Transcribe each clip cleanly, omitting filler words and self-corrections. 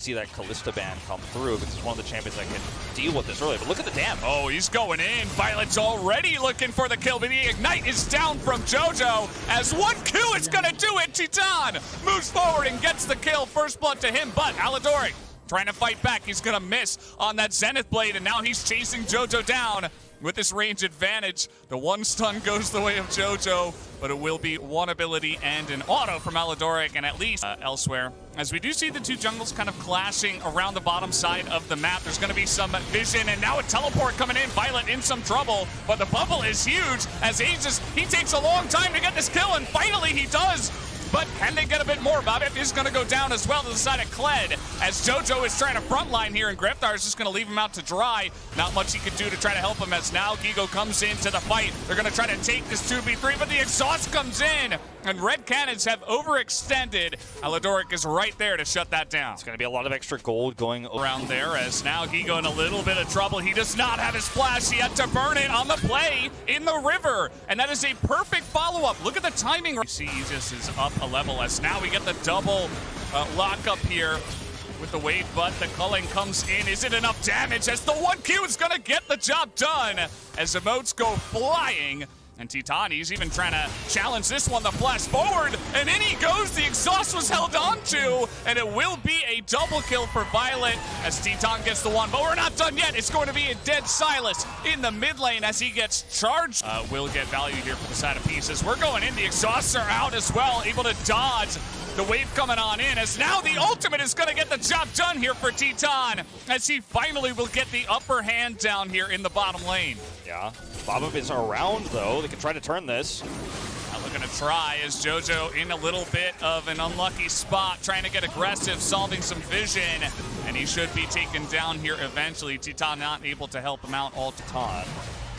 See that Kalista ban come through because it's one of the champions that can deal with this early. But look at the damage. Oh, he's going in. Violet's already looking for the kill, but the Ignite is down from Jojo. As one kill is going to do it. Titan moves forward and gets the kill. First blood to him, but Aladoric trying to fight back. He's going to miss on that Zenith Blade, and now he's chasing Jojo down with this range advantage. The one stun goes the way of Jojo, but it will be one ability and an auto from Aladoric, and at least elsewhere. As we do see the two jungles kind of clashing around the bottom side of the map, there's going to be some vision, and now a teleport coming in. Violet in some trouble, but the bubble is huge as Aegis, he takes a long time to get this kill, and finally he does. But can they get a bit more? Babip is going to go down as well to the side of Kled as Jojo is trying to frontline here, and Grevthar is just going to leave him out to dry. Not much he can do to try to help him as now Guigo comes into the fight. They're going to try to take this 2v3, but the exhaust comes in, and Red Cannons have overextended. Aladoric is right there to shut that down. It's going to be a lot of extra gold going around there as now Guigo in a little bit of trouble. He does not have his flash. He had to burn it on the play in the river, and that is a perfect follow-up. Look at the timing. You see Aegis is up a level as now we get the double lockup here with the wave, but the culling comes in. Is it enough damage as the 1Q is going to get the job done as emotes go flying? And Titani's even trying to challenge this one, the flash forward, and in he goes. The exhaust was held onto, and it will be a double kill for Violet as Titan gets the one. But we're not done yet. It's going to be a dead Silas in the mid lane as he gets charged. Will get value here for the side of pieces. We're going in. The exhausts are out as well, able to dodge the wave coming on in as now the ultimate is going to get the job done here for Titan as he finally will get the upper hand down here in the bottom lane. Yeah, Babip is around though. They can try to turn this. Now looking to try as Jojo in a little bit of an unlucky spot, trying to get aggressive, solving some vision, and he should be taken down here eventually. Titan not able to help him out all Titan.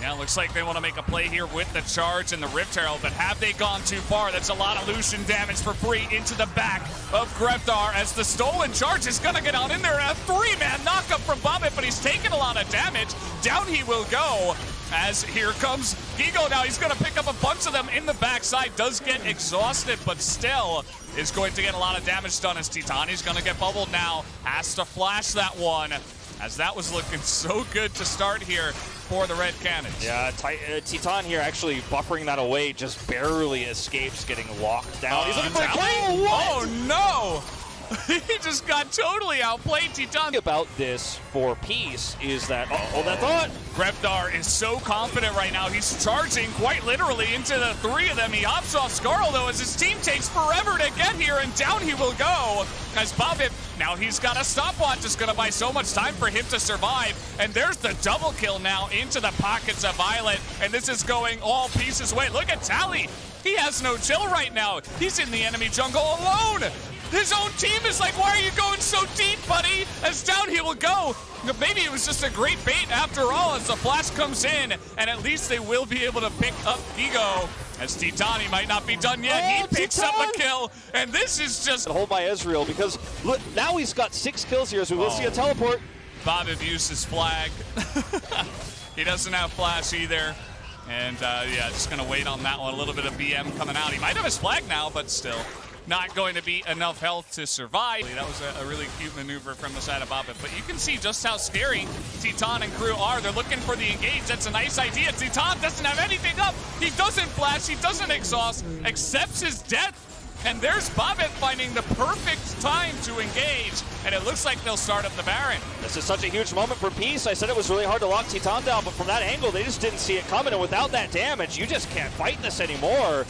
Yeah, looks like they want to make a play here with the charge and the Rift Herald, but have they gone too far? That's a lot of Lucian damage for free into the back of Grevthar as the stolen charge is going to get on in there. A three-man knockup from Babip, but he's taking a lot of damage. Down he will go as here comes Guigo now. He's going to pick up a bunch of them in the backside. Does get exhausted, but still is going to get a lot of damage done as Titani's going to get bubbled now. Has to flash that one as that was looking so good to start here for the Red Cannons. Yeah, Titan here actually buffering that away, just barely escapes getting locked down. He's looking for a kill. Oh no! He just got totally outplayed. Titan. About this for Peace is that, hold that thought. Grevthar is so confident right now. He's charging quite literally into the three of them. He hops off Scarl though as his team takes forever to get here, and down he will go as Babip, now he's got a stopwatch. It's gonna buy so much time for him to survive, and there's the double kill now into the pockets of Violet, and this is going all pieces away. Look at Tally. He has no chill right now. He's in the enemy jungle alone. His own team is like, why are you going so deep, buddy? As down he will go. Maybe it was just a great bait after all as the flash comes in, and at least they will be able to pick up Guigo. As Titani might not be done yet. He picks up a kill, and this is just... Hold by Ezreal, because look, now he's got 6 kills here, so we will see a teleport. Babip used his flag. He doesn't have flash either. And yeah, just gonna wait on that one. A little bit of BM coming out. He might have his flag now, but still not going to be enough health to survive. That was a really cute maneuver from the side of Babip, but you can see just how scary Titan and crew are. They're looking for the engage. That's a nice idea. Titan doesn't have anything up. He doesn't flash. He doesn't exhaust. Accepts his death. And there's Babip finding the perfect time to engage, and it looks like they'll start up the Baron. This is such a huge moment for Peace. I said it was really hard to lock Titan down, but from that angle, they just didn't see it coming, and without that damage, you just can't fight this anymore.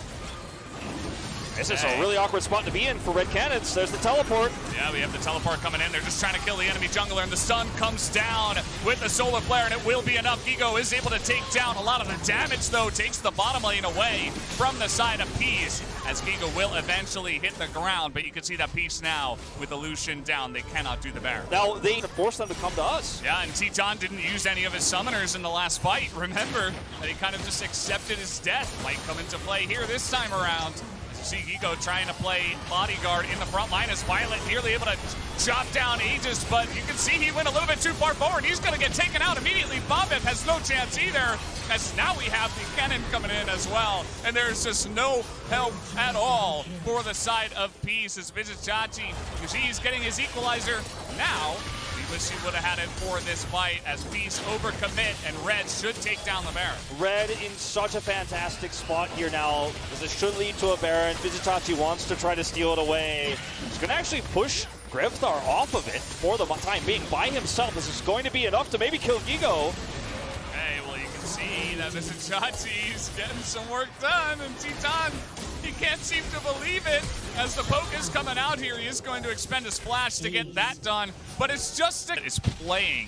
This is a really awkward spot to be in for Red Cannons. There's the teleport. Yeah, we have the teleport coming in. They're just trying to kill the enemy jungler, and the stun comes down with the solar flare, and it will be enough. Guigo is able to take down a lot of the damage, though. Takes the bottom lane away from the side of Peace, as Guigo will eventually hit the ground, but you can see that Peace now with the Lucian down. They cannot do the Baron. Now, they force them to come to us. Yeah, and Titan didn't use any of his summoners in the last fight. Remember that he kind of just accepted his death. Might come into play here this time around. See Guigo trying to play bodyguard in the front line as Violet nearly able to chop down Aegis, but you can see he went a little bit too far forward. He's going to get taken out immediately. Babip has no chance either, as now we have the cannon coming in as well. And there's just no help at all for the side of Peace as Vizicsacsi, he's getting his equalizer now. We wish he would have had it for this fight as Peace overcommit and Red should take down the Baron. Red in such a fantastic spot here now, as this should lead to a Baron. Vizicsacsi wants to try to steal it away. He's going to actually push Grevthar off of it for the time being by himself. This is going to be enough to maybe kill Guigo. Hey, well, you can see that Vizicsacsi's getting some work done, and Titan, he can't seem to believe it. As the poke is coming out here, he is going to expend his flash to get that done, but it's just it's playing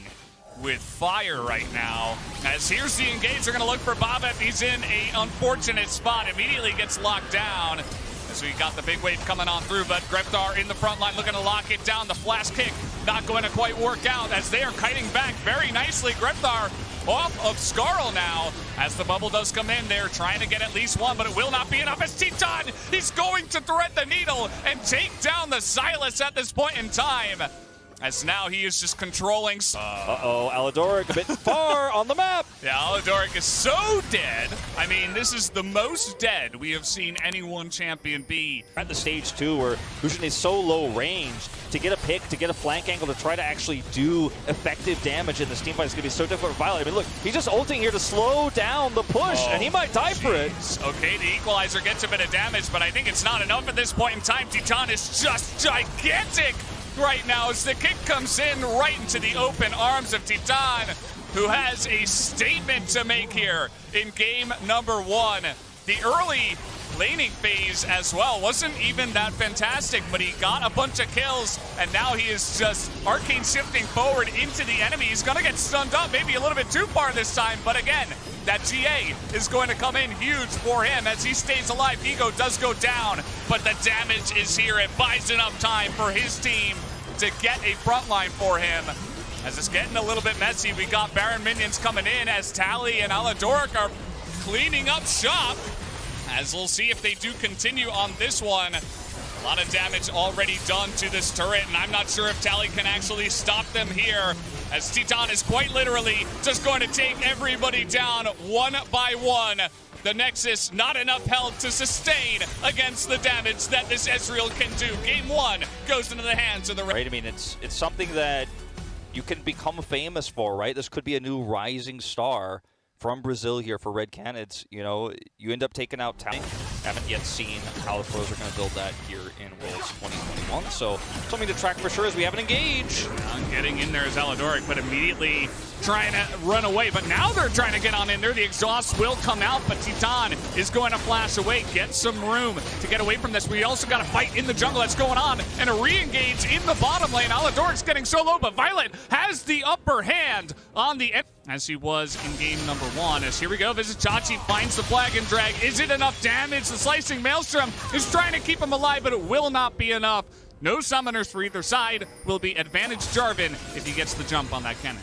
with fire right now. As here's the engage, they're going to look for Babip. He's in a unfortunate spot, immediately gets locked down. As we got the big wave coming on through, but Grevthar in the front line looking to lock it down. The flash kick not going to quite work out as they are kiting back very nicely. Grevthar off of Skarl now as the bubble does come in. They're trying to get at least one, but it will not be enough as Titan, he's going to thread the needle and take down the Silas at this point in time. As now he is just controlling. Uh-oh, Aladoric a bit far on the map. Yeah, Aladoric is so dead. I mean, this is the most dead we have seen any one champion be. At the stage 2 where Lucian is so low range, to get a pick, to get a flank angle, to try to actually do effective damage in this team fight is going to be so difficult for Violet. I mean, look, he's just ulting here to slow down the push, and he might die for it. Okay, the equalizer gets a bit of damage, but I think it's not enough at this point in time. Titan is just gigantic right now as the kick comes in right into the open arms of Titan, who has a statement to make here in game number 1. The early laning phase as well wasn't even that fantastic, but he got a bunch of kills, and now he is just arcane shifting forward into the enemy. He's gonna get stunned up, maybe a little bit too far this time, but again, that GA is going to come in huge for him as he stays alive. Guigo does go down, but the damage is here. It buys enough time for his team to get a front line for him. As it's getting a little bit messy, we got Baron minions coming in as Tally and Aladoric are cleaning up shop. As we'll see if they do continue on this one. A lot of damage already done to this turret, and I'm not sure if Tally can actually stop them here, as Titan is quite literally just going to take everybody down one by one. The Nexus, not enough health to sustain against the damage that this Ezreal can do. Game 1 goes into the hands of the Right, I mean, it's something that you can become famous for, right? This could be a new rising star from Brazil here for Red Canids. You know, you end up taking out Tally. Haven't yet seen how the pros are going to build that here in Worlds 2021. So something to track for sure as we have an engage. Getting in there is Aladoric, but immediately trying to run away. But now they're trying to get on in there. The exhaust will come out, but Titan is going to flash away, get some room to get away from this. We also got a fight in the jungle that's going on, and a re-engage in the bottom lane. Aladoric's getting so low, but Violet has the upper hand on the end, as he was in game number 1. As here we go, Vizicsacsi finds the flag and drag. Is it enough damage? The slicing Maelstrom is trying to keep him alive, but it will not be enough. No summoners for either side. Will be advantage Jarvan if he gets the jump on that cannon.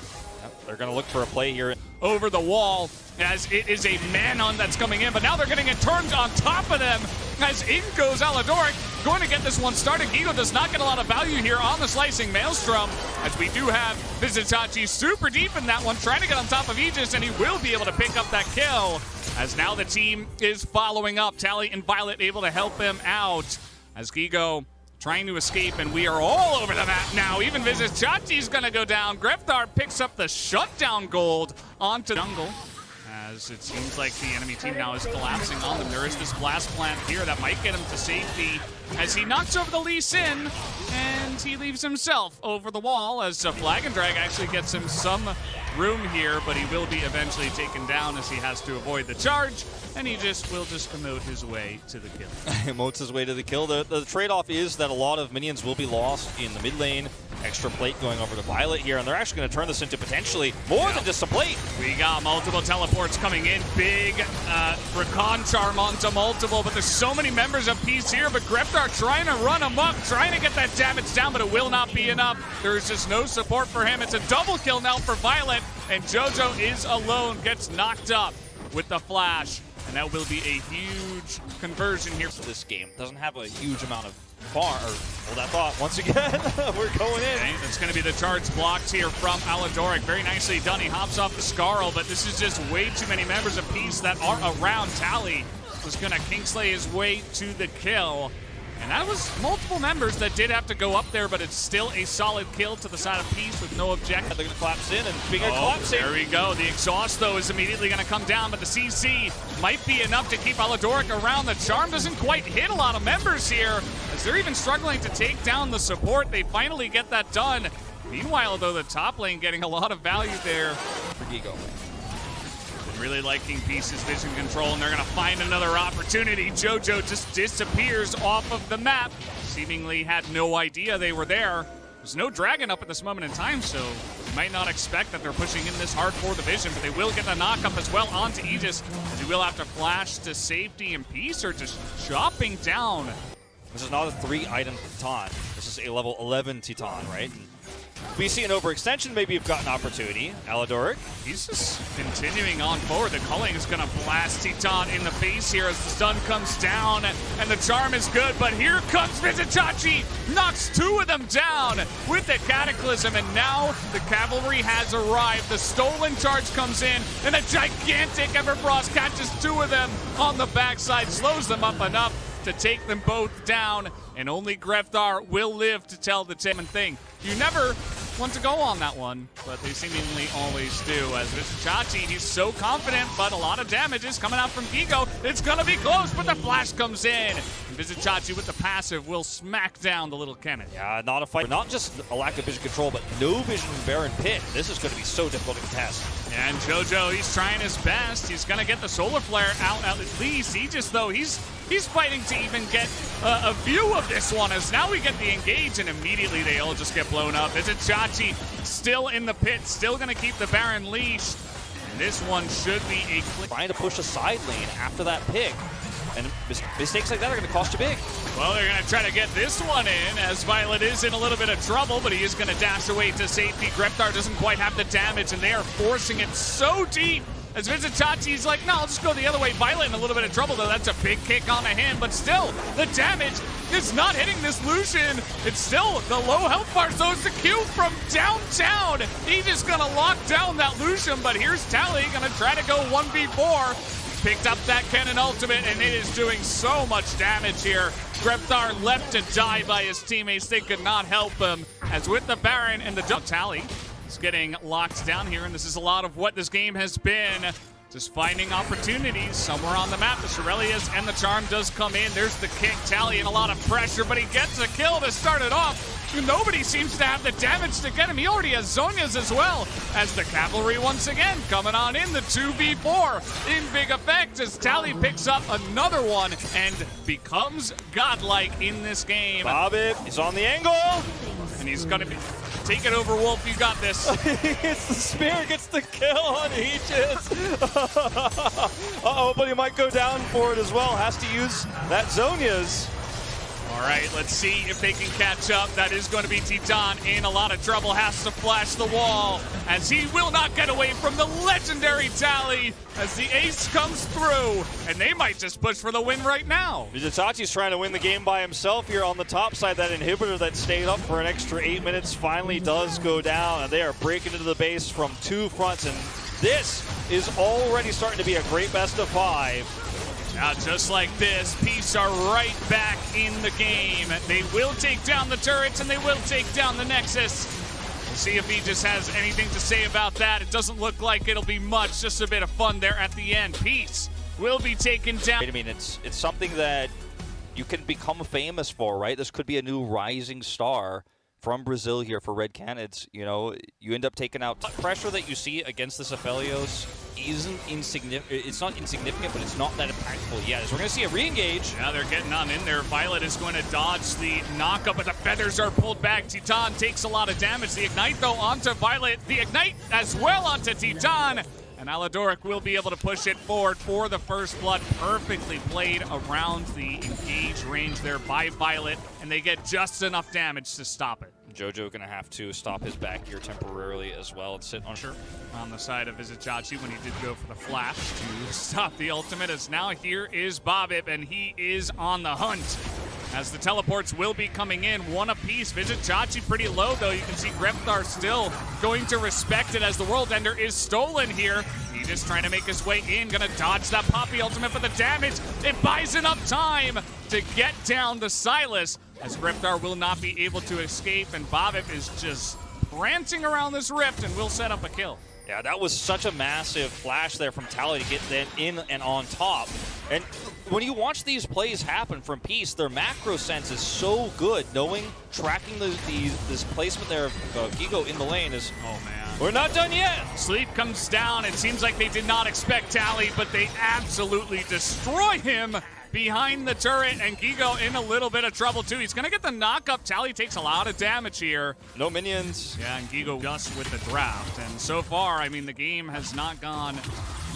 They're going to look for a play here. Over the wall, as it is a man-on that's coming in, but now they're getting it turned on top of them, as in goes Aladoric, going to get this one started. Guigo does not get a lot of value here on the slicing Maelstrom, as we do have Vizicsacsi super deep in that one, trying to get on top of Aegis, and he will be able to pick up that kill, as now the team is following up. Tally and Violet able to help him out, as Guigo trying to escape, and we are all over the map now. Even Vizicsacsi's gonna go down. Grevthar picks up the shutdown gold onto jungle, as it seems like the enemy team now is collapsing on them. There is this blast plant here that might get him to safety, as he knocks over the Lee Sin, and he leaves himself over the wall, as Flag and Drag actually gets him some room here, but he will be eventually taken down as he has to avoid the charge, and he will just emote his way to the kill. Emotes his way to the kill. The trade-off is that a lot of minions will be lost in the mid lane. Extra plate going over to Violet here, and they're actually going to turn this into potentially more than just a plate. We got multiple teleports coming in. Big recon charm onto multiple, but there's so many members of Peace here, but Grevthar trying to run amok, trying to get that damage down, but it will not be enough. There's just no support for him. It's a double kill now for Violet, and Jojo is alone, gets knocked up with the flash. and that will be a huge conversion here. This game doesn't have a huge amount of bar, or hold that thought once again. We're going in. Okay, it's going to be the charge blocked here from Aladoric. Very nicely done. He hops off the Scarl, but this is just way too many members of Peace that are around. Tally was going to Kingslay his way to the kill. And that was multiple members that did have to go up there, but it's still a solid kill to the side of Peace with no objective. They're going to collapse in, and speaking of collapsing. There we go. The exhaust, though, is immediately going to come down, but the CC might be enough to keep Aladoric around. The charm doesn't quite hit a lot of members here, as they're even struggling to take down the support. They finally get that done. Meanwhile, though, the top lane getting a lot of value there for Guigo. Really liking Peace's vision control, and they're going to find another opportunity. Jojo just disappears off of the map. Seemingly had no idea they were there. There's no dragon up at this moment in time, so you might not expect that they're pushing in this hard for the vision, but they will get the knock up as well onto Aegis, as he will have to flash to safety, and Peace are just chopping down. This is not a 3-item Titan. This is a level 11 Titan, right? We see an overextension, maybe you've got an opportunity. Aladoric. He's just continuing on forward. The culling is going to blast Titan in the face here as the stun comes down, and the charm is good, but here comes Vizicsacsi, knocks 2 of them down with the Cataclysm, and now the cavalry has arrived. The stolen charge comes in, and a gigantic Everfrost catches 2 of them on the backside, slows them up enough to take them both down, and only Grevthar will live to tell the thing. You never want to go on that one, but they seemingly always do. As Vizicsacsi, he's so confident, but a lot of damage is coming out from Guigo. It's gonna be close, but the flash comes in. And Vizicsacsi with the passive will smack down the little cannon. Yeah, not a fight. Not just a lack of vision control, but no vision from Baron Pit. This is gonna be so difficult to contest. And Jojo, he's trying his best. He's gonna get the solar flare out at least. Aegis, though, he's fighting to even get a view of this one, as now we get the engage, and immediately they all just get blown up. Vizicsacsi still in the pit, still going to keep the Baron leashed. And this one should be a trying to push a side lane after that pick. And mistakes like that are going to cost you big. Well, they're going to try to get this one in, as Violet is in a little bit of trouble, but he is going to dash away to safety. Grevthar doesn't quite have the damage, and they are forcing it so deep. As Vizicsacsi's like, no, I'll just go the other way. Violet in a little bit of trouble, though. That's a big kick onto him, but still, the damage is not hitting this Lucian. It's still the low health bar, so it's the Q from downtown. He's just gonna lock down that Lucian, but here's Tally gonna try to go 1v4. Picked up that cannon ultimate, and it is doing so much damage here. Grevthar left to die by his teammates. They could not help him, as with the Baron and the Tally, it's getting locked down here, and this is a lot of what this game has been. Just finding opportunities somewhere on the map. The Shurelius and the charm does come in. There's the kick. Tally in a lot of pressure, but he gets a kill to start it off. Nobody seems to have the damage to get him. He already has Zhonya's as well, as the cavalry once again coming on in. The 2v4 in big effect as Tally picks up another one and becomes godlike in this game. Babip is on the angle. And he's going to be... Take it over, Wolf. You got this. It's the spear, gets the kill on Aegis. Uh-oh, but he might go down for it as well. Has to use that Zhonya's. All right, let's see if they can catch up. That is going to be Titan in a lot of trouble. Has to flash the wall, as he will not get away from the legendary Tally, as the ace comes through, and they might just push for the win right now. Vizicsacsi's trying to win the game by himself here on the top side. That inhibitor that stayed up for an extra 8 minutes finally does go down, and they are breaking into the base from 2 fronts, and this is already starting to be a great best of 5. Now, just like this, Peace are right back in the game. They will take down the turrets, and they will take down the Nexus. We'll see if he just has anything to say about that. It doesn't look like it'll be much, just a bit of fun there at the end. Peace will be taken down. I mean, it's something that you can become famous for, right? This could be a new rising star from Brazil here for Red Canids. You know, you end up taking out pressure that you see against this Aphelios isn't insignificant. It's not insignificant, but it's not that impactful yet. As we're going to see a re-engage. Now they're getting on in there. Violet is going to dodge the knockup, but the feathers are pulled back. Titan takes a lot of damage. The Ignite, though, onto Violet. The Ignite as well onto Titan. And Aladoric will be able to push it forward for the first blood. Perfectly played around the engage range there by Violet, and they get just enough damage to stop it. Jojo gonna have to stop his back here temporarily as well and sit on on the side of Vizicsacsi when he did go for the flash to stop the ultimate, as now here is Babip, and he is on the hunt. As the teleports will be coming in, one apiece. Vizicsacsi pretty low though. You can see Grevthar still going to respect it as the World Ender is stolen here. He just trying to make his way in, gonna dodge that Poppy ultimate for the damage. It buys enough time to get down to Silas, as Grevthar will not be able to escape, and Babip is just prancing around this rift and will set up a kill. Yeah, that was such a massive flash there from Tally to get them in and on top. And when you watch these plays happen from Peace, their macro sense is so good, knowing, tracking this placement there of Guigo in the lane is, oh man, we're not done yet. Sleep comes down. It seems like they did not expect Tally, but they absolutely destroy him behind the turret, and Guigo in a little bit of trouble too. He's gonna get the knock-up. Tally takes a lot of damage here. No minions. Yeah, and Guigo just with the draft. And so far, I mean, the game has not gone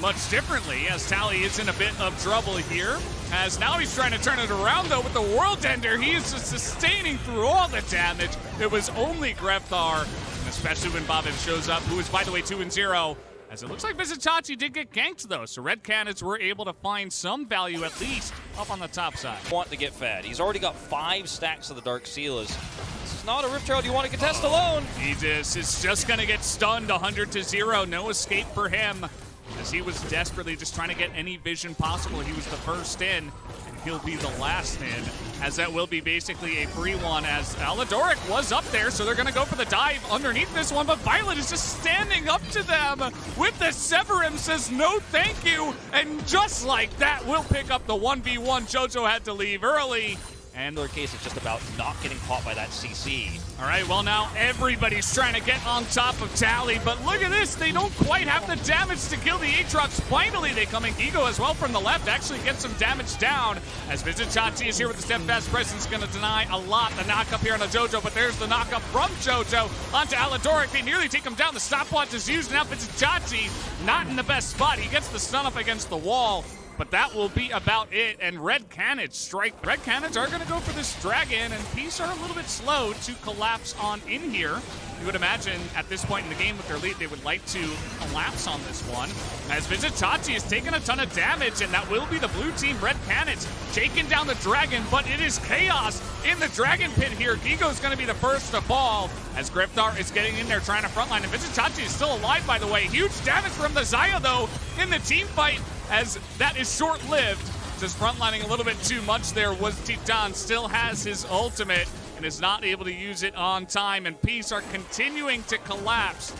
much differently, as Tally is in a bit of trouble here. As now he's trying to turn it around though with the World Ender. He is just sustaining through all the damage. It was only Grevthar, and especially when Babip shows up, who is, by the way, 2-0. As it looks like Vizicsacsi did get ganked though, so Red Canids were able to find some value at least up on the top side. Want to get fed. He's already got 5 stacks of the Dark Sealas. This is not a Rift Herald you want to contest alone. Aegis is just gonna get stunned 100-0. No escape for him, as he was desperately just trying to get any vision possible. He was the first in, and he'll be the last in, as that will be basically a free one, as Aladoric was up there, so they're gonna go for the dive underneath this one, but Violet is just standing up to them with the Severum, says no thank you, and just like that, we'll pick up the 1v1. Jojo had to leave early. And in their case, it's just about not getting caught by that CC. All right, well now everybody's trying to get on top of Tally, but look at this, they don't quite have the damage to kill the Aatrox. Finally, they come in. Guigo as well from the left, actually get some damage down, as Vizicsacsi is here with the steadfast presence, gonna deny a lot. The knock up here on the Jojo, but there's the knock up from Jojo onto Aladoric. They nearly take him down. The stopwatch is used. Now Vizicsacsi not in the best spot. He gets the stun up against the wall, but that will be about it, and Red Canids strike. Red Canids are gonna go for this dragon, and Peace are a little bit slow to collapse on in here. You would imagine at this point in the game with their lead, they would like to collapse on this one, as Vizicsacsi is taking a ton of damage, and that will be the blue team. Red Canids taking down the dragon, but it is chaos in the dragon pit here. Guigo's gonna be the first to fall, as Grevthar is getting in there trying to frontline, and Vizicsacsi is still alive, by the way. Huge damage from the Xayah though in the team fight, as that is short-lived. Just frontlining a little bit too much there was Titan. Still has his ultimate and is not able to use it on time, and Peace are continuing to collapse,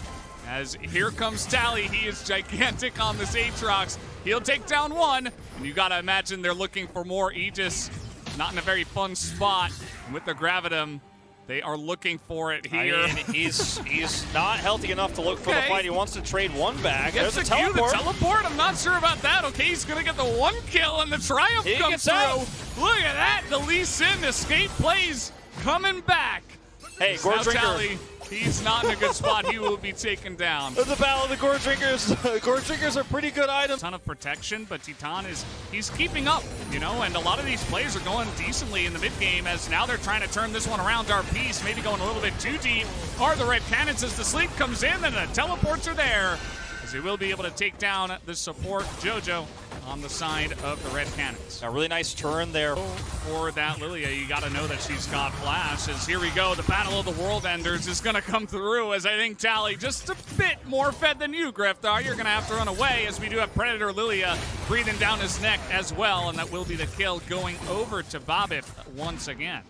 as here comes Tally. He is gigantic on this Aatrox. He'll take down one, and you gotta imagine they're looking for more. Aegis not in a very fun spot, and with the Gravitum, they are looking for it here. I mean, he's not healthy enough to look for the fight. He wants to trade one back. There's a teleport. teleport. The teleport, I'm not sure about that. Okay, he's gonna get the 1 kill, and the Triumph comes through. Out. Look at that, the Lee Sin escape plays coming back. Hey, Gore Drinker. He's not in a good spot. He will be taken down. The battle of the Gore Drinkers. Gore Drinkers are pretty good items. Ton of protection, but Titan he's keeping up, you know, and a lot of these plays are going decently in the mid game, as now they're trying to turn this one around. Our Peace maybe going a little bit too deep. Are the Red Canids, as the sleep comes in and the teleports are there, as he will be able to take down the support Jojo on the side of the Red Canids. A really nice turn there. For that Lilia, you got to know that she's got flash, as here we go. The Battle of the World Enders is going to come through, as I think Tally just a bit more fed than you, Grevthar. You're going to have to run away, as we do have Predator Lilia breathing down his neck as well, and that will be the kill going over to Babip once again.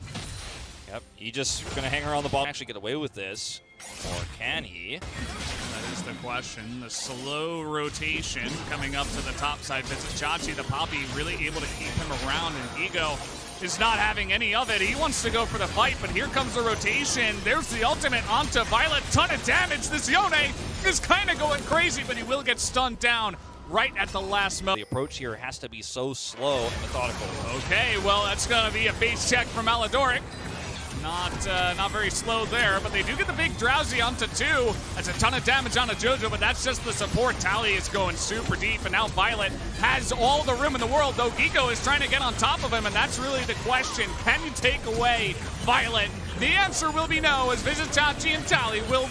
Yep, he just going to hang around the ball, actually get away with this, or can he? That is the question. The slow rotation coming up to the top side. Vizicsacsi, the Poppy, really able to keep him around, and Guigo is not having any of it. He wants to go for the fight, but here comes the rotation. There's the ultimate onto Violet. Ton of damage. This Yone is kind of going crazy, but he will get stunned down right at the last moment. The approach here has to be so slow and methodical. Okay, well, that's going to be a base check from Aladoric. Not very slow there, but they do get the big drowsy onto 2. That's a ton of damage onto Jojo, but that's just the support. Tally is going super deep, and now Violet has all the room in the world, though Guigo is trying to get on top of him, and that's really the question. Can you take away Violet The answer will be no, as Vizicsacsi and Tally will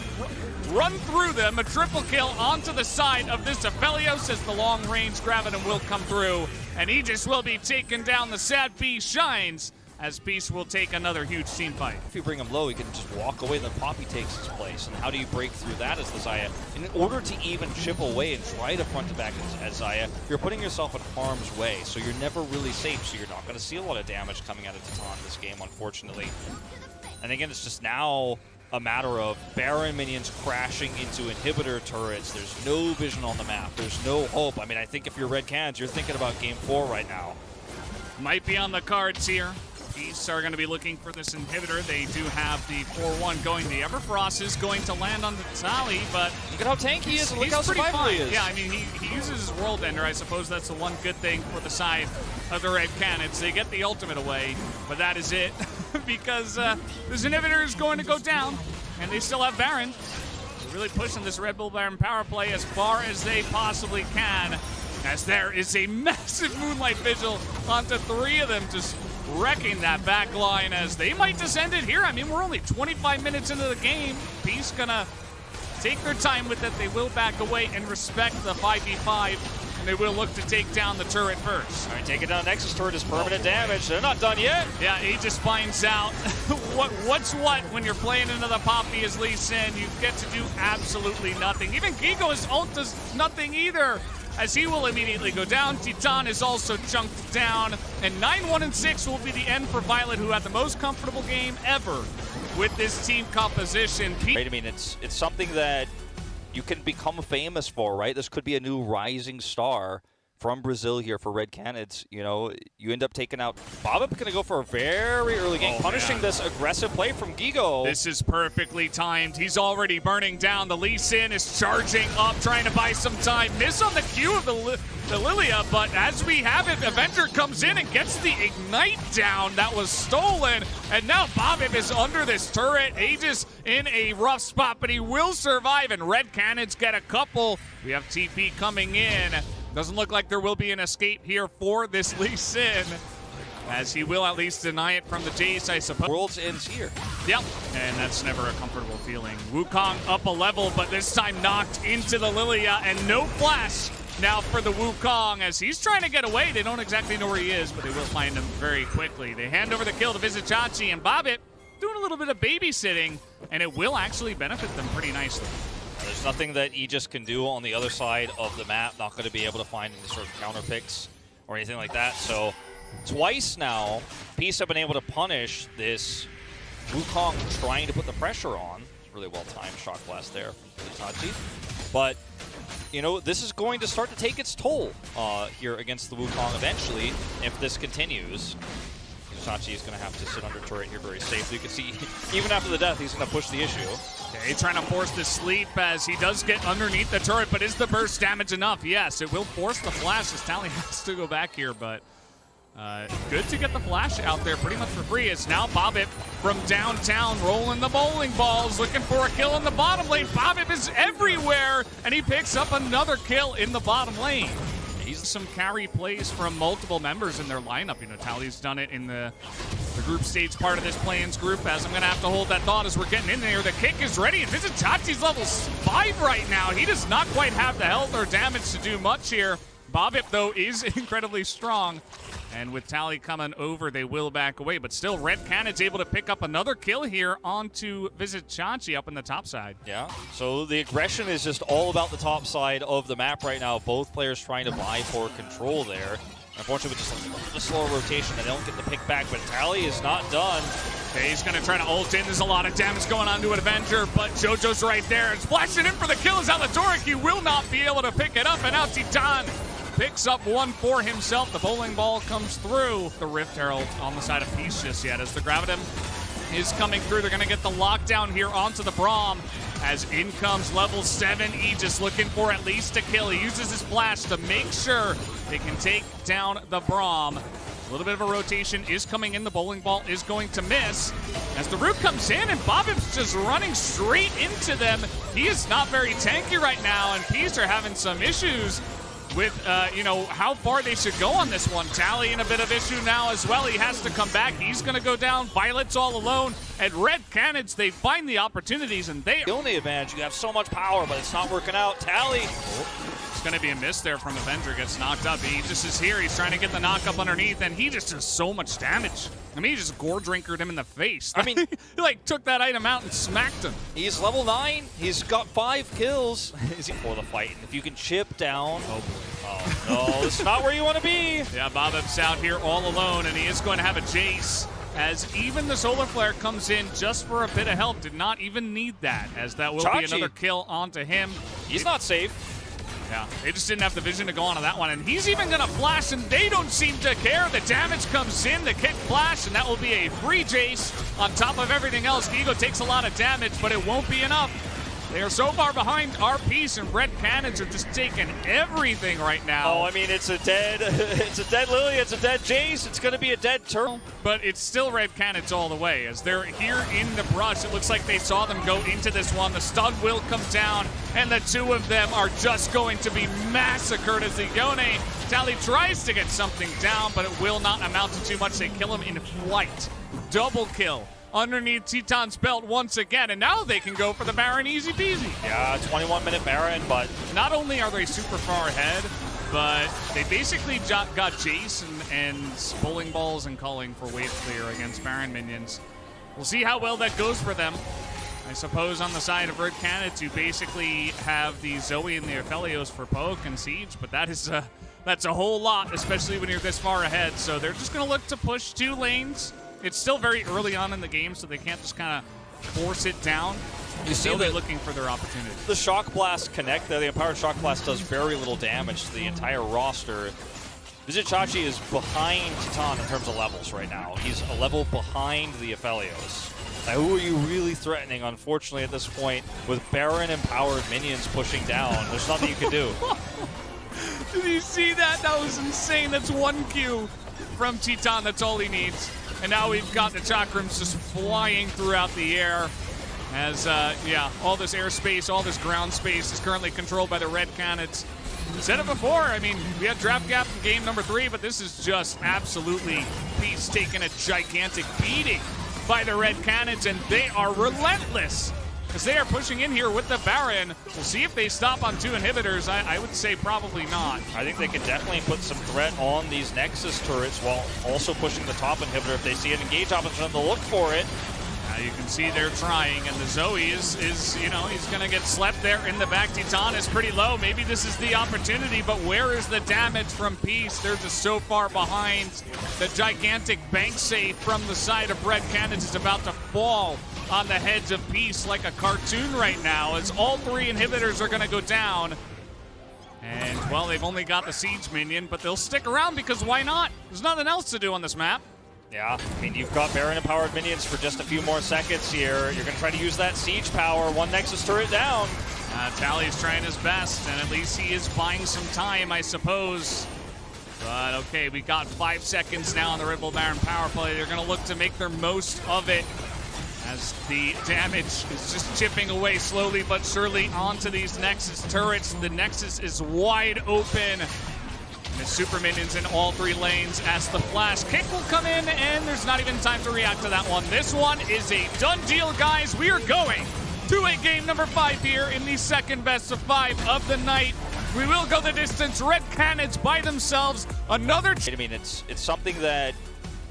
run through them. A triple kill onto the side of this Aphelios as the long-range Grevthar will come through. And Aegis will be taken down. The sad Peace shines as Peace will take another huge team fight. If you bring him low, he can just walk away, then Poppy takes his place. And how do you break through that as the Xayah? In order to even chip away and try to front to back as Xayah, you're putting yourself in harm's way, so you're never really safe, so you're not going to see a lot of damage coming out of Titan this game, unfortunately. And again, it's just now a matter of Baron minions crashing into inhibitor turrets. There's no vision on the map. There's no hope. I mean, I think if you're Red Cans, you're thinking about Game 4 right now. Might be on the cards here. Peace are going to be looking for this inhibitor. They do have the 4-1 going. The Everfrost is going to land on the Tally, but look at how tanky he is, and look how survivable he is. Yeah, I mean, he uses his World Ender. I suppose that's the one good thing for the side of the Red Canids. They get the ultimate away, but that is it. Because this inhibitor is going to go down, and they still have Baron. They're really pushing this Red Bull Baron power play as far as they possibly can, as there is a massive Moonlight Vigil onto 3 of them, just wrecking that back line as they might just end it here. I mean, we're only 25 minutes into the game. Peace gonna take their time with it. They will back away and respect the 5v5, and they will look to take down the turret first. All right, taking down Nexus turret is permanent damage. They're not done yet. Yeah, Aegis finds out what's what when you're playing another Poppy as Lee Sin. You get to do absolutely nothing. Even Guigo's ult does nothing either, as he will immediately go down. Titan is also chunked down, and 9-1-6 will be the end for Violet, who had the most comfortable game ever with this team composition. Right, I mean, it's something that you can become famous for, right? This could be a new rising star from Brazil here for Red Canids. You know, you end up taking out Babip, going to go for a very early game, punishing this aggressive play from Guigo. This is perfectly timed. He's already burning down. The Lee Sin is charging up, trying to buy some time. Miss on the Q of the Lilia, but as we have it, Avenger comes in and gets the Ignite down that was stolen, and now Babip is under this turret. Aegis in a rough spot, but he will survive, and Red Canids get a couple. We have TP coming in. Doesn't look like there will be an escape here for this Lee Sin, as he will at least deny it from the Jace, I suppose. Worlds ends here. Yep, and that's never a comfortable feeling. Wukong up a level, but this time knocked into the Lilia, and no flash now for the Wukong, as he's trying to get away. They don't exactly know where he is, but they will find him very quickly. They hand over the kill to Vizicsacsi, and Babip doing a little bit of babysitting, and it will actually benefit them pretty nicely. There's nothing that Aegis can do on the other side of the map. Not going to be able to find any sort of counter picks or anything like that. So twice now, Peace have been able to punish this Wukong trying to put the pressure on. Really well-timed shock blast there from Vizicsacsi. But, you know, this is going to start to take its toll here against the Wukong eventually if this continues. Vizicsacsi is going to have to sit under turret here very safely. You can see, even after the death, he's going to push the issue. Okay, trying to force the sleep as he does get underneath the turret, but is the burst damage enough? Yes, it will force the flash as Tally has to go back here, but good to get the flash out there pretty much for free. It's now Babip from downtown rolling the bowling balls, looking for a kill in the bottom lane. Babip is everywhere, and he picks up another kill in the bottom lane. He's some carry plays from multiple members in their lineup. You know, Tally's done it in the group stage part of this play-ins group, as I'm going to have to hold that thought as we're getting in there. The kick is ready, and Vizicsacsi's level 5 right now. He does not quite have the health or damage to do much here. Babip, though, is incredibly strong, and with Tally coming over, they will back away. But still, Red Canids able to pick up another kill here onto Vizicsacsi up in the top side. Yeah, so the aggression is just all about the top side of the map right now. Both players trying to vie for control there. Unfortunately, with just a slower rotation, they don't get the pick back, but Tally is not done. Okay, he's going to try to ult in. There's a lot of damage going on to an Avenger, but Jojo's right there and splashing in for the kill is Aladoric. He will not be able to pick it up, and now Titan picks up one for himself. The bowling ball comes through. The Rift Herald on the side of Peace just yet as the Grevthar is coming through. They're going to get the lockdown here onto the Braum, as in comes level 7 Aegis, looking for at least a kill. He uses his flash to make sure they can take down the Braum. A little bit of a rotation is coming in. The bowling ball is going to miss as the root comes in, and Babip's just running straight into them. He is not very tanky right now, and Peace are having some issues with, you know, how far they should go on this one. Tally in a bit of issue now as well. He has to come back. He's going to go down. Violet's all alone. And Red Canids, they find the opportunities, and they... The only advantage, you have so much power, but it's not working out. Tally. It's going to be a miss there from Avenger. Gets knocked up. He just is here. He's trying to get the knock up underneath, and he just does so much damage. I mean, he just gore drinkered him in the face. I mean, he like took that item out and smacked him. He's level 9. He's got 5 kills. Is he for the fight? And if you can chip down. Oh boy. Oh no, it's not where you want to be. Yeah, Babip's out here all alone, and he is going to have a Jace. As even the Solar Flare comes in just for a bit of help. Did not even need that, as that will be another kill onto him. He's not safe. Yeah, they just didn't have the vision to go onto that one, and he's even going to flash, and they don't seem to care. The damage comes in, the kick flash, and that will be a free Jace on top of everything else. Guigo takes a lot of damage, but it won't be enough. They are so far behind our piece, and Red Cannons are just taking everything right now. Oh, I mean, it's a dead Lily, it's a dead Jace, it's going to be a dead Turtle. But it's still Red Cannons all the way. As they're here in the brush, it looks like they saw them go into this one. The stun will come down, and the two of them are just going to be massacred as the Yone Tally tries to get something down, but it will not amount to too much. They kill him in flight. Double kill underneath Teton's belt once again, and now they can go for the Baron easy peasy. Yeah, 21-minute Baron, but not only are they super far ahead, but they basically got Jace and bowling balls and calling for wave clear against Baron minions. We'll see how well that goes for them. I suppose on the side of Red Canids, you basically have the Zoe and the Aphelios for poke and siege, but that's a whole lot, especially when you're this far ahead. So they're just going to look to push 2 lanes. It's still very early on in the game, so they can't just kind of force it down. You see they're looking for their opportunity. The Shock Blast connect, the Empowered Shock Blast does very little damage to the entire roster. Vizicsacsi is behind Titan in terms of levels right now. He's a level behind the Aphelios. Now, who are you really threatening, unfortunately, at this point, with Baron Empowered minions pushing down? There's nothing you can do. Did you see that? That was insane. That's 1 Q from Titan. That's all he needs. And now we've got the Chakrams just flying throughout the air as, yeah, all this airspace, all this ground space is currently controlled by the Red Canids. Said it before, I mean, we had draft gap in game number 3, but this is just absolutely Peace taking a gigantic beating by the Red Canids, and they are relentless as they are pushing in here with the Baron. We'll see if they stop on 2 inhibitors. I would say probably not. I think they could definitely put some threat on these Nexus turrets while also pushing the top inhibitor. If they see an engage option, they'll look for it. You can see they're trying, and the Zoe is you know, he's going to get slept there in the back. Titan is pretty low. Maybe this is the opportunity, but where is the damage from Peace? They're just so far behind. The gigantic bank safe from the side of Red Canids is about to fall on the heads of Peace like a cartoon right now, as all 3 inhibitors are going to go down. And, well, they've only got the Siege minion, but they'll stick around because why not? There's nothing else to do on this map. Yeah, I mean, you've got Baron Empowered minions for just a few more seconds here. You're going to try to use that Siege power. 1 Nexus turret down. Tally's trying his best, and at least he is buying some time, I suppose. But, okay, we got 5 seconds now on the Ripple Baron power play. They're going to look to make their most of it as the damage is just chipping away slowly but surely onto these Nexus turrets. The Nexus is wide open. And the super minions in all 3 lanes as the flash kick will come in, and there's not even time to react to that one. This one is a done deal, guys. We are going to a game number 5 here in the second best of 5 of the night. We will go the distance. Red Canids by themselves. Another... I mean, it's something that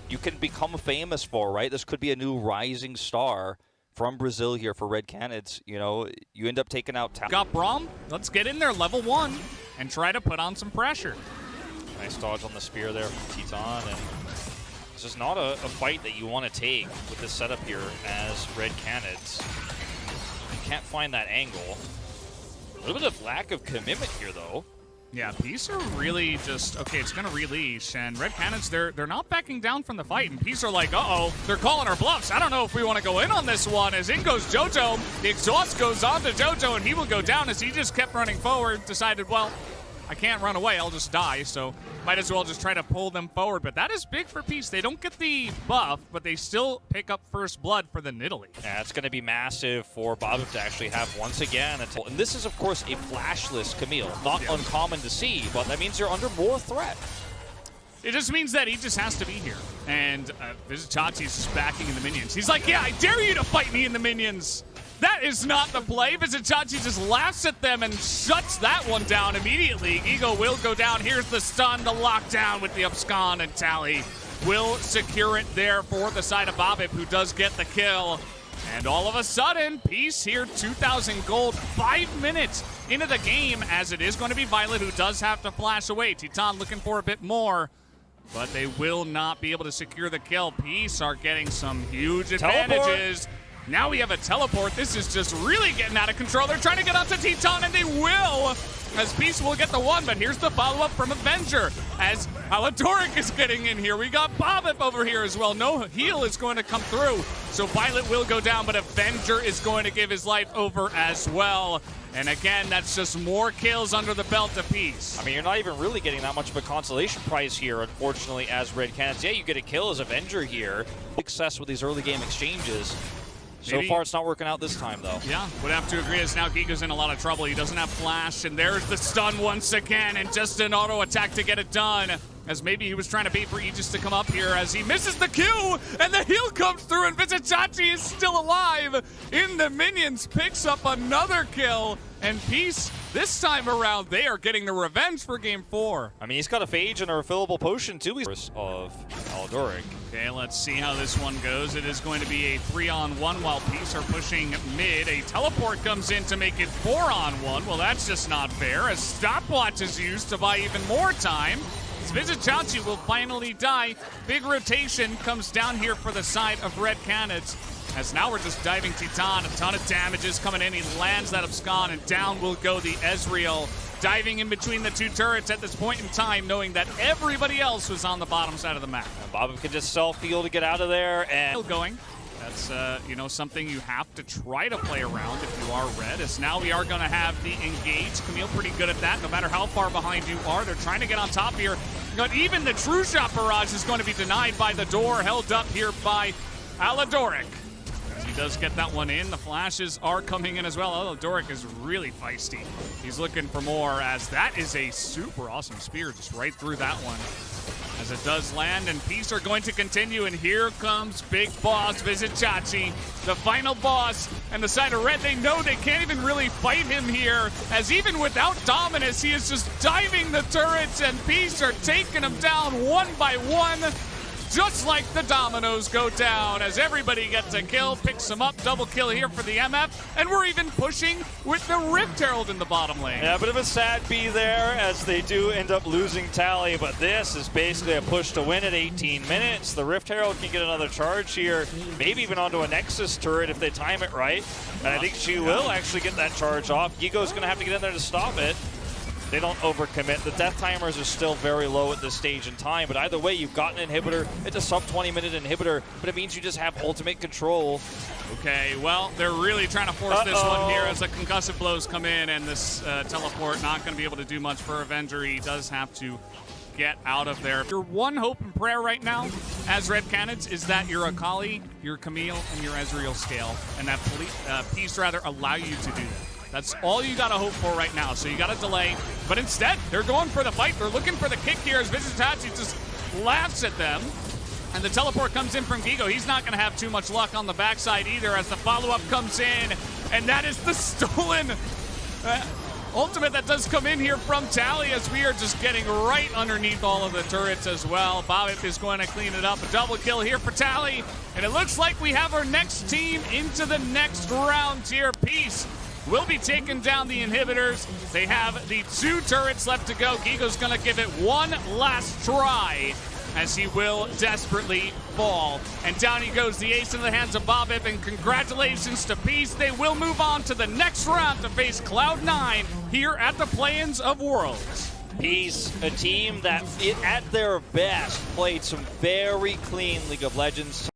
you can become famous for, right? This could be a new rising star from Brazil here for Red Canids. You know, you end up taking out... Got Braum. Let's get in there, level 1, and try to put on some pressure. Nice dodge on the spear there from Titan, and this is not a fight that you want to take with this setup here as Red Canids. You can't find that angle. A little bit of lack of commitment here, though. Yeah, Peace are really just, okay, it's going to release, and Red Canids, they're not backing down from the fight, and Peace are like, uh-oh, they're calling our bluffs. I don't know if we want to go in on this one, as in goes Jojo. The exhaust goes on to Jojo, and he will go down as he just kept running forward, decided, well, I can't run away, I'll just die, so might as well just try to pull them forward. But that is big for Peace. They don't get the buff, but they still pick up first blood for the Nidalee. Yeah, it's going to be massive for Babip to actually have once again. And this is, of course, a flashless Camille. Not uncommon to see, but that means you're under more threat. It just means that he just has to be here. And Vizicsacsi is just backing in the minions. He's like, yeah, I dare you to fight me in the minions. That is not the play. Vizicsacsi just laughs at them and shuts that one down immediately. Guigo will go down. Here's the stun, the lockdown with the abscond, and Tally will secure it there for the side of Babip, who does get the kill. And all of a sudden, Peace here, 2,000 gold, 5 minutes into the game, as it is going to be Violet who does have to flash away. Titan looking for a bit more, but they will not be able to secure the kill. Peace are getting some huge advantages. Now we have a teleport. This is just really getting out of control. They're trying to get onto Titan, and they will, as Peace will get the one. But here's the follow-up from Avenger, as Aladoric is getting in here. We got Babip over here as well. No heal is going to come through, so Violet will go down, but Avenger is going to give his life over as well. And again, that's just more kills under the belt of Peace. I mean, you're not even really getting that much of a consolation prize here, unfortunately, as Red Cannons. Yeah, you get a kill as Avenger here. Success with these early game exchanges. So far, it's not working out this time, though. Yeah, would have to agree, as now Gigo's in a lot of trouble. He doesn't have flash, and there's the stun once again, and just an auto attack to get it done, as maybe he was trying to bait for Aegis to come up here, as he misses the Q, and the heal comes through, and Vizicsacsi is still alive in the minions, picks up another kill, and Peace, this time around, they are getting the revenge for Game 4. I mean, he's got a phage and a refillable potion, too, of Aladoric. Okay, let's see how this one goes. It is going to be a 3-on-1 while Peace are pushing mid. A teleport comes in to make it 4-on-1. Well, that's just not fair. A stopwatch is used to buy even more time. Vizicsacsi will finally die. Big rotation comes down here for the side of Red Cannons, as now we're just diving Titan. A ton of damages coming in. He lands that abscond, and down will go the Ezreal, diving in between the two turrets at this point in time, knowing that everybody else was on the bottom side of the map. And Babip can just self-heal to get out of there, and still going. That's you know, something you have to try to play around if you are Red. As now we are going to have the engage. Camille pretty good at that, no matter how far behind you are. They're trying to get on top here, but even the true shot barrage is going to be denied by the door, held up here by Aladoric. He does get that one in. The flashes are coming in as well. Aladoric is really feisty. He's looking for more, as that is a super awesome spear just right through that one, as it does land, and Peace are going to continue, and here comes Big Boss Vizicsacsi, the final boss, and the side of Red, they know they can't even really fight him here, as even without Dominus, he is just diving the turrets, and Peace are taking him down one by one, just like the dominoes go down, as everybody gets a kill, picks them up, double kill here for the MF, and we're even pushing with the Rift Herald in the bottom lane. Yeah, a bit of a sad B there, as they do end up losing Tally, but this is basically a push to win at 18 minutes. The Rift Herald can get another charge here, maybe even onto a Nexus turret if they time it right, and I think she will actually get that charge off. Guigo's going to have to get in there to stop it. They don't overcommit. The death timers are still very low at this stage in time, but either way, you've got an inhibitor. It's a sub 20-minute inhibitor, but it means you just have ultimate control. Okay, well, they're really trying to force this one here as the concussive blows come in, and this teleport not going to be able to do much for Avenger. He does have to get out of there. Your one hope and prayer right now as Red Cannons is that your Akali, your Camille, and your Ezreal scale, and that Peace rather allow you to do that. That's all you gotta hope for right now. So you gotta delay, but instead they're going for the fight. They're looking for the kick here as Vizicsacsi just laughs at them. And the teleport comes in from Guigo. He's not gonna have too much luck on the backside either, as the follow-up comes in, and that is the stolen ultimate that does come in here from Tally, as we are just getting right underneath all of the turrets as well. Babip is going to clean it up. A double kill here for Tally, and it looks like we have our next team into the next round here. Peace will be taking down the inhibitors. They have the 2 turrets left to go. Guigo's gonna give it one last try, as he will desperately fall. And down he goes, the ace in the hands of Babip, and congratulations to Peace. They will move on to the next round to face Cloud9 here at the Play-ins of Worlds. Peace, a team that at their best played some very clean League of Legends